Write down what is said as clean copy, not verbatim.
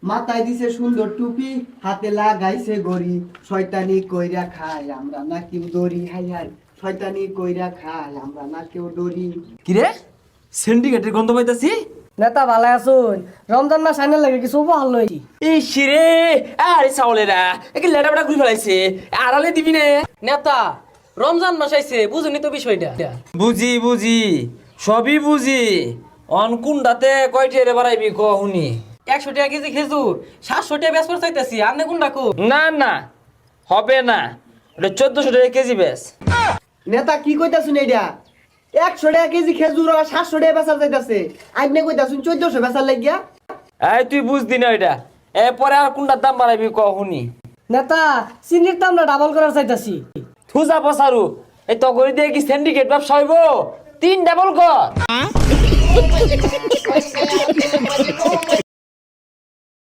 মাথায় দিছে সুন্দর টুপি, হাতে লাগাইছে গড়ি, শয়তানি কইরা খায় আমরা না কেউ দড়ি। হাই হাই, শয়তানি কইরা খায় আমরা না কেউ দড়ি। কিরে সিন্ডিকেটের গন্ধ পাইতাছি। নেতা ভালো আছুন? রমজান মাস আইনের লাগে কিছু উপহার লইছি। ইস রে আরে চাউলেরা একে লেটা বেটা ঘুরে ফেলাইছে, আড়ালে দিবি নে। নেতা রমজান মাস আইছে, বুঝুনি তো বিষয়টা। বুঝি বুঝি সবই বুঝি। অনকুন্ডাতে কয়টি রে বাড়াইবি ক হুনি। 100 টাকা কেজি খেজুর 700 টাকা বেচবার চাইতাছি, আপনি কোন ডাকু? না না হবে না, ওটা 1400 টাকা কেজি বেশ। নেতা কি কইতাছুন এইটা? 100 টাকা কেজি খেজুর আর 700 টাকা বেচা যাইতাছে, আইনে কইতাছুন 1400 বেচার লাগিয়া। এই তুই বুঝদি না এটা, এরপরে আর কোনটার দাম বাড়াইবি ক হুনি। নেতা চিনির দামটা ডাবল করার চাইতাছি। থুজা পসারু এই তো করে দিয়ে কি সিন্ডিকেট ব্যবসা হইব? 3 ডাবল কর।